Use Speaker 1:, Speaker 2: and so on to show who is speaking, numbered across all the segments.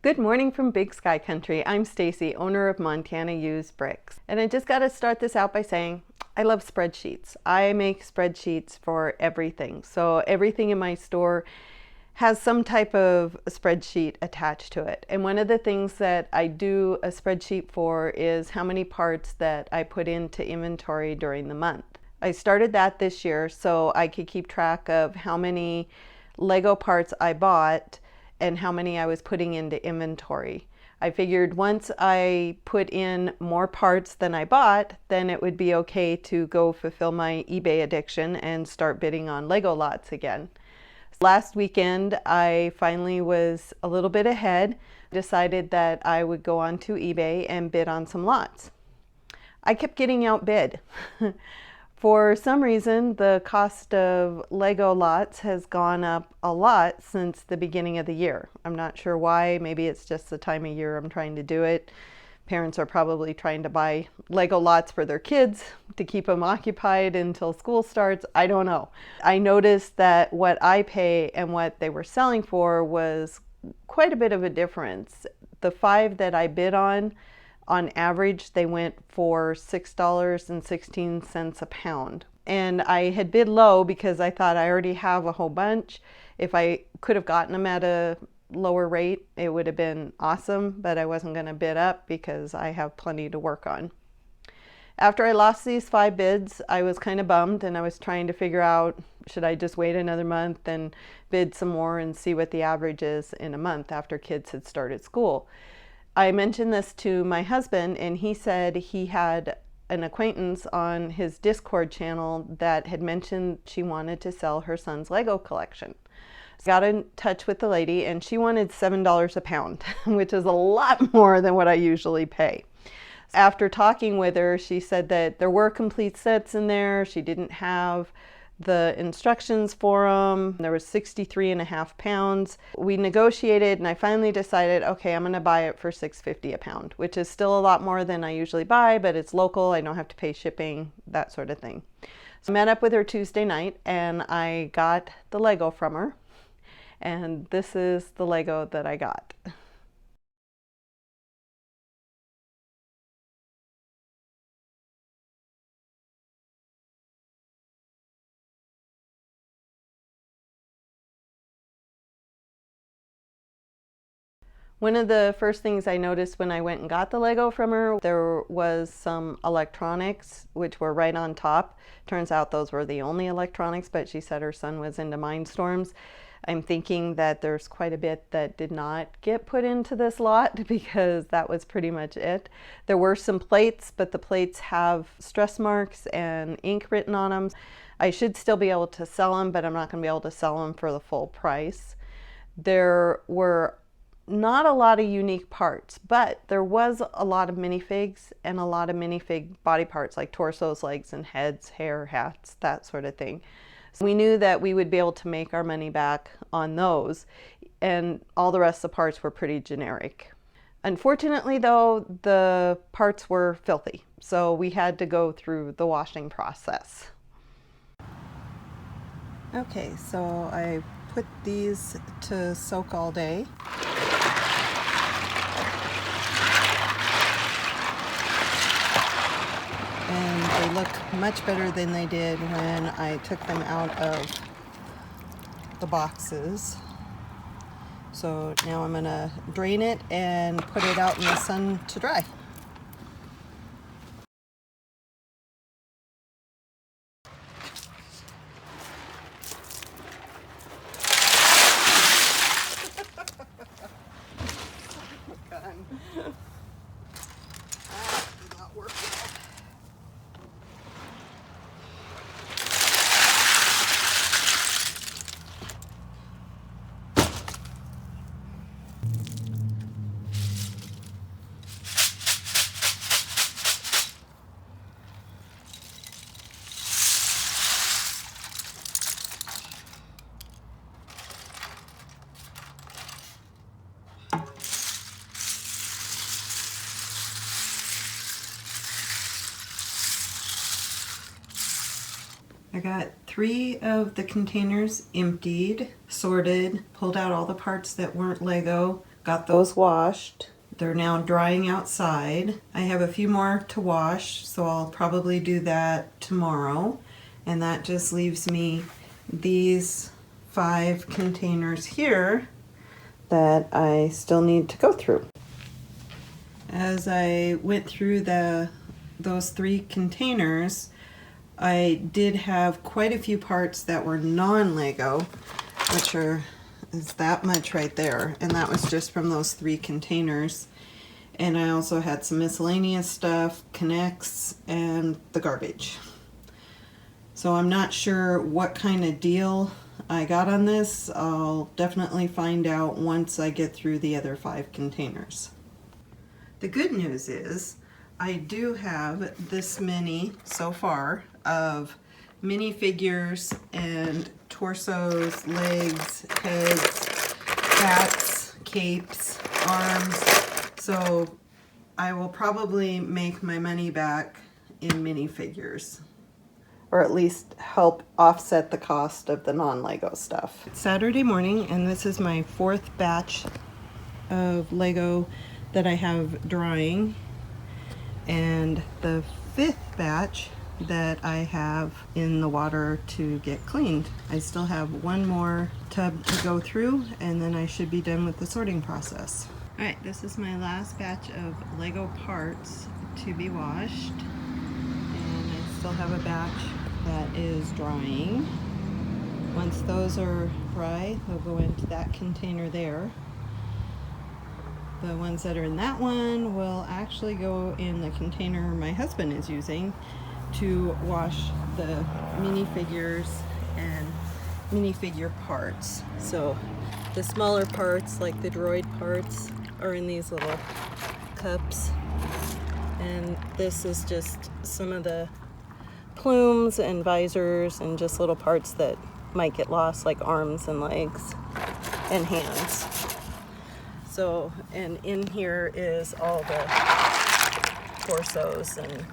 Speaker 1: Good morning from Big Sky Country. I'm Stacy, owner of Montana Used Bricks. And I just got to start this out by saying I love spreadsheets. I make spreadsheets for everything. So everything in my store has some type of spreadsheet attached to it. And one of the things that I do a spreadsheet for is how many parts that I put into inventory during the month. I started that this year so I could keep track of how many Lego parts I bought and how many I was putting into inventory. I figured once I put in more parts than I bought, then it would be okay to go fulfill my eBay addiction and start bidding on Lego lots again. Last weekend, I finally was a little bit ahead, decided that I would go onto eBay and bid on some lots. I kept getting outbid. For some reason, the cost of Lego lots has gone up a lot since the beginning of the year. I'm not sure why. Maybe it's just the time of year I'm trying to do it. Parents are probably trying to buy Lego lots for their kids to keep them occupied until school starts. I don't know. I noticed that what I pay and what they were selling for was quite a bit of a difference. The 5 that I bid on average, they went for $6.16 a pound. And I had bid low because I thought I already have a whole bunch. If I could have gotten them at a lower rate, it would have been awesome, but I wasn't going to bid up because I have plenty to work on. After I lost these 5 bids, I was kind of bummed, and I was trying to figure out, should I just wait another month and bid some more and see what the average is in a month after kids had started school. I mentioned this to my husband, and he said he had an acquaintance on his Discord channel that had mentioned she wanted to sell her son's Lego collection. So I got in touch with the lady, and she wanted $7 a pound, which is a lot more than what I usually pay. After talking with her, she said that there were complete sets in there. She didn't have the instructions for them. There was 63.5 pounds. We negotiated, and I finally decided, okay, I'm going to buy it for $6.50 a pound, which is still a lot more than I usually buy, but it's local. I don't have to pay shipping, that sort of thing. So I met up with her Tuesday night, and I got the Lego from her, and this is the Lego that I got. One of the first things I noticed when I went and got the Lego from her, there was some electronics which were right on top. Turns out those were the only electronics, but she said her son was into Mindstorms. I'm thinking that there's quite a bit that did not get put into this lot because that was pretty much it. There were some plates, but the plates have stress marks and ink written on them. I should still be able to sell them, but I'm not going to be able to sell them for the full price. There were not a lot of unique parts, but there was a lot of minifigs and a lot of minifig body parts like torsos, legs, and heads, hair, hats, that sort of thing. So we knew that we would be able to make our money back on those, and all the rest of the parts were pretty generic. Unfortunately, though, the parts were filthy, so we had to go through the washing process. Okay, so I put these to soak all day. And they look much better than they did when I took them out of the boxes. So now I'm going to drain it and put it out in the sun to dry. Did not work well. I got 3 of the containers emptied, sorted, pulled out all the parts that weren't Lego, Got those washed. They're now drying outside. I have a few more to wash, so I'll probably do that tomorrow. And that just leaves me these 5 containers here that I still need to go through. As I went through those 3 containers, I did have quite a few parts that were non-Lego, which is that much right there, and that was just from those 3 containers. And I also had some miscellaneous stuff, connects, and the garbage. So I'm not sure what kind of deal I got on this. I'll definitely find out once I get through the other 5 containers. The good news is I do have this many so far of minifigures and torsos, legs, heads, hats, capes, arms. So I will probably make my money back in minifigures, or at least help offset the cost of the non-Lego stuff. It's Saturday morning, and this is my 4th batch of Lego that I have drying, and the 5th batch that I have in the water to get cleaned. I still have 1 more tub to go through, and then I should be done with the sorting process. Alright, this is my last batch of Lego parts to be washed, and I still have a batch that is drying. Once those are dry, they'll go into that container there. The ones that are in that one will actually go in the container my husband is using to wash the minifigures and minifigure parts. So the smaller parts, like the droid parts, are in these little cups, and this is just some of the plumes and visors and just little parts that might get lost, like arms and legs and hands. So, and in here is all the torsos and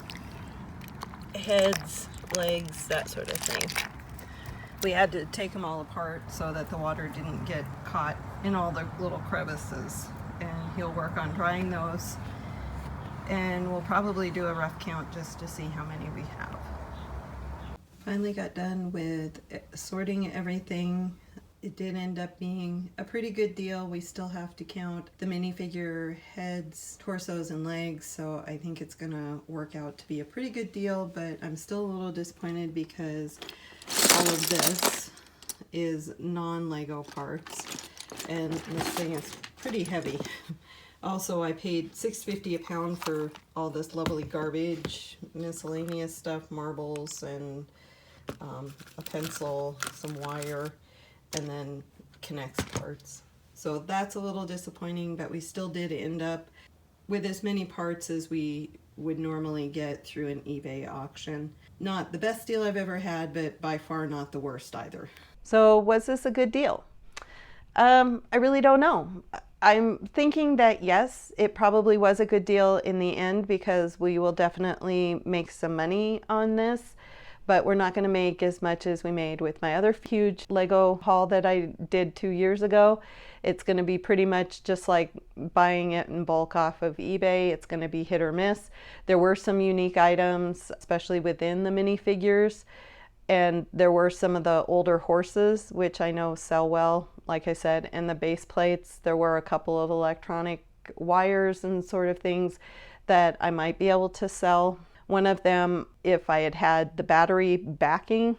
Speaker 1: heads, legs, that sort of thing. We had to take them all apart so that the water didn't get caught in all the little crevices, and he'll work on drying those, and we'll probably do a rough count just to see how many we have. Finally got done with sorting everything. It did end up being a pretty good deal. We still have to count the minifigure heads, torsos, and legs, so I think it's gonna work out to be a pretty good deal, but I'm still a little disappointed because all of this is non-Lego parts, and this thing is pretty heavy. Also, I paid $6.50 a pound for all this lovely garbage, miscellaneous stuff, marbles, and a pencil, some wire, and then connects parts. So that's a little disappointing, but we still did end up with as many parts as we would normally get through an eBay auction. Not the best deal I've ever had, but by far not the worst either. So was this a good deal? I really don't know. I'm thinking that yes, it probably was a good deal in the end, because we will definitely make some money on this, but we're not going to make as much as we made with my other huge Lego haul that I did 2 years ago. It's going to be pretty much just like buying it in bulk off of eBay. It's going to be hit or miss. There were some unique items, especially within the minifigures, and there were some of the older horses, which I know sell well, like I said, and the base plates. There were a couple of electronic wires and sort of things that I might be able to sell. One of them, if I had had the battery backing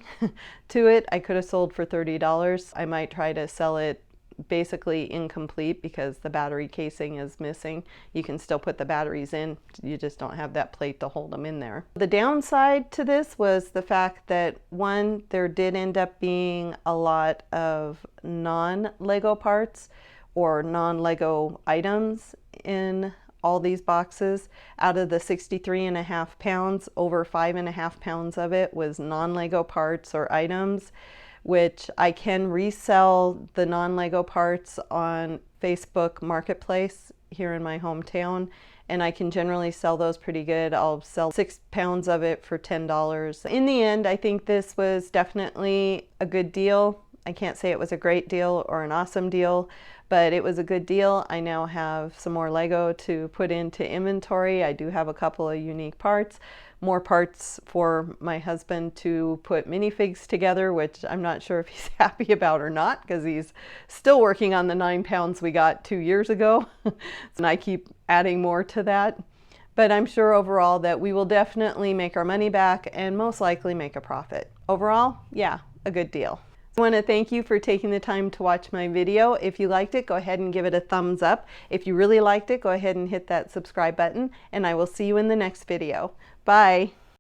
Speaker 1: to it, I could have sold for $30. I might try to sell it basically incomplete because the battery casing is missing. You can still put the batteries in, you just don't have that plate to hold them in there. The downside to this was the fact that, one, there did end up being a lot of non-Lego parts or non-Lego items in all these boxes. Out of the 63.5 pounds, over 5.5 pounds of it was non-Lego parts or items, which I can resell the non-Lego parts on Facebook Marketplace here in my hometown, and I can generally sell those pretty good. I'll sell 6 pounds of it for $10. In the end, I think this was definitely a good deal. I can't say it was a great deal or an awesome deal, but it was a good deal. I now have some more Lego to put into inventory. I do have a couple of unique parts, more parts for my husband to put minifigs together, which I'm not sure if he's happy about or not, because he's still working on the 9 pounds we got 2 years ago. And I keep adding more to that. But I'm sure overall that we will definitely make our money back and most likely make a profit. Overall, yeah, a good deal. I want to thank you for taking the time to watch my video. If you liked it, go ahead and give it a thumbs up. If you really liked it, go ahead and hit that subscribe button, and I will see you in the next video. Bye.